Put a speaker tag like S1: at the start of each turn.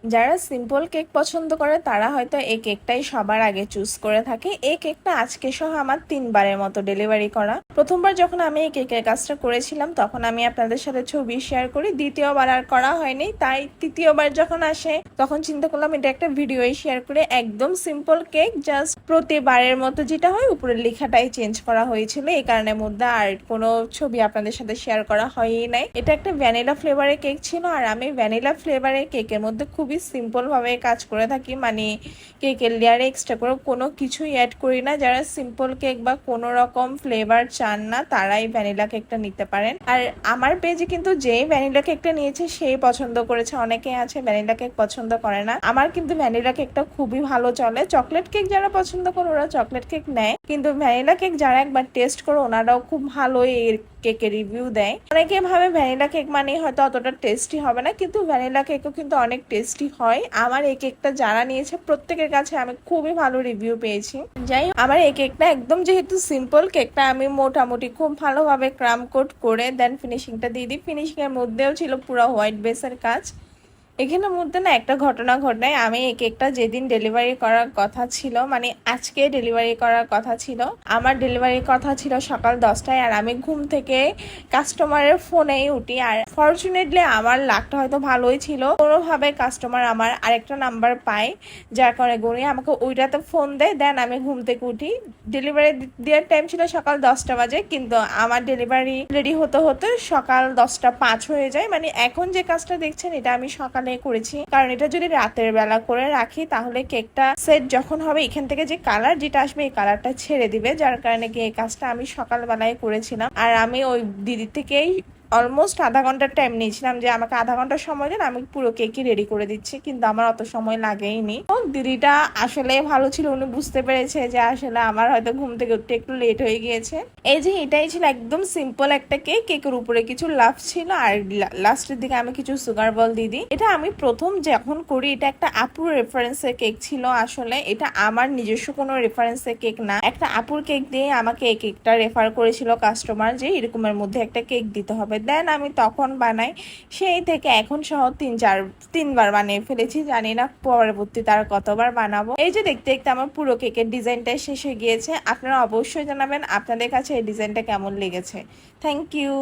S1: যারা simple cake পছন্দ করে তারা হয়তো এই কেকটাই সবার আগে চুজ করে থাকে। এই কেকটা আজকে সহ আমার 3বারের মতো ডেলিভারি করা। প্রথমবার যখন আমি এই কেকের কাজটা করেছিলাম তখন আমি আপনাদের সাথে ছবি শেয়ার করি, দ্বিতীয়বার আর করা হয়নি। তাই তৃতীয়বার যখন আসে তখন চিন্তা করলাম এটা একটা ভিডিওই শেয়ার করে। একদম সিম্পল কেক, জাস্ট প্রতিবারের মতো যেটা হয় উপরের লেখাটাই চেঞ্জ করা হয়েছিল, এই কারণের মধ্যে আর কোনো ছবি আপনাদের সাথে শেয়ার করা হয়ই নাই। এটা একটা ভ্যানিলা ফ্লেভারের কেক ছিল, আর আমি ভ্যানিলা ফ্লেভারের কেকের মধ্যে খুবই সিম্পল ভাবে কাজ করে থাকি, মানে কেকের লেয়ারে এক্সট্রা করে কোনো কিছুই অ্যাড করি না। যারা সিম্পল কেক বা কোনো রকম ফ্লেভার চান না তারাই ভ্যানিলা কেকটা নিতে পারেন। আর আমার পেজে কিন্তু যেই ভ্যানিলা কেকটা নিয়েছে সেই পছন্দ করেছে, অনেকে আছে ভ্যানিলা কেক পছন্দ করে না। আমার কিন্তু ভ্যানিলা কেকটা খুবই ভালো চলে। চকলেট কেক যারা পছন্দ করে ওরা চকলেট কেক নেয়, কিন্তু ভ্যানিলা কেক যারা একবার টেস্ট করে ওনারাও খুব ভালোই এর কেকের রিভিউ দেয়। অনেকে ভাবে ভ্যানিলা কেক মানে হয়তো অতটা টেস্টি হবে না, কিন্তু ভ্যানিলা কেকও কিন্তু অনেক টেস্টি হয়। আমার এই কেকটা যারা নিয়েছে প্রত্যেকের কাছে আমি খুবই ভালো রিভিউ পেয়েছি। যাই হোক, আমার এই কেকটা একদম যেহেতু সিম্পল, কেকটা আমি মোটামুটি খুব ভালোভাবে ক্রাম কোট করে দেন ফিনিশিংটা দিয়ে দিই। ফিনিশিং এর মধ্যেও ছিল পুরো হোয়াইট বেসের কাজ। এখানের মধ্যে না একটা ঘটনা ঘটনায়, আমি এই কেকটা যেদিন ডেলিভারি করার কথা ছিল, মানে আজকে ডেলিভারি করার কথা ছিল, আমার ডেলিভারির কথা ছিল সকাল 10টায়, আর আমি ঘুম থেকে কাস্টমারের ফোনেই উঠি। আর ফরচুনেটলি আমার লাকটা হয়তো ভালোই ছিল, কোনোভাবে কাস্টমার আমার আরেকটা নাম্বার পায়, যার কারণে গুনি আমাকে ওইটাতে ফোন দেয়। দেন আমি ঘুম থেকে উঠি। ডেলিভারি দেওয়ার টাইম ছিল সকাল 10টা বাজে, কিন্তু আমার ডেলিভারি রেডি হতে হতে সকাল 10টা 5 হয়ে যায়। মানে এখন যে কাজটা দেখছেন এটা আমি সকালে করেছি, কারণ এটা যদি রাতের বেলা করে রাখি তাহলে কেকটা সেট যখন হবে এখান থেকে যে কালার যেটা আসবে এই কালারটা ছেড়ে দিবে, যার কারণে কি এই কাজটা আমি সকালবেলায় করেছিলাম। আর আমি ওই দিদির থেকেই অলমোস্ট আধা ঘন্টার টাইম নিয়েছিলাম, যে আমাকে আধা ঘন্টা সময় দেন আমি পুরো কেকই রেডি করে দিচ্ছি, কিন্তু আমার অত সময় লাগেইনি। দিদিটা আসলে ভালো ছিল, উনি বুঝতে পেরেছে যে আসলে আমার হয়তো ঘুম থেকে উঠতে একটু লেট হয়ে গিয়েছে। এই যে এটাই ছিল একদম সিম্পল একটা কেক, কেকের উপরে কিছু লাভ ছিল, আর লাস্টের দিকে আমি কিছু সুগার বল দিয়ে দিই। এটা আমি প্রথম যখন করি এটা একটা আপুর রেফারেন্সের কেক ছিল। আসলে এটা আমার নিজস্ব কোনো রেফারেন্সের কেক না, একটা আপুর কেক দিয়ে আমাকে এই কেকটা রেফার করেছিল কাস্টমার, যে এরকমের মধ্যে একটা কেক দিতে হবে। দেন আমি তখন বানাই, সেই থেকে এখন সহ 3বার বানিয়ে ফেলেছি। জানি না পরবর্তী তার কতবার বানাবো। এই যে দেখতে দেখতে আমার পুরো কেকের ডিজাইনটা শেষ হয়ে গিয়েছে। আপনারা অবশ্যই জানাবেন আপনাদের কাছে এই ডিজাইনটা কেমন লেগেছে। Thank you.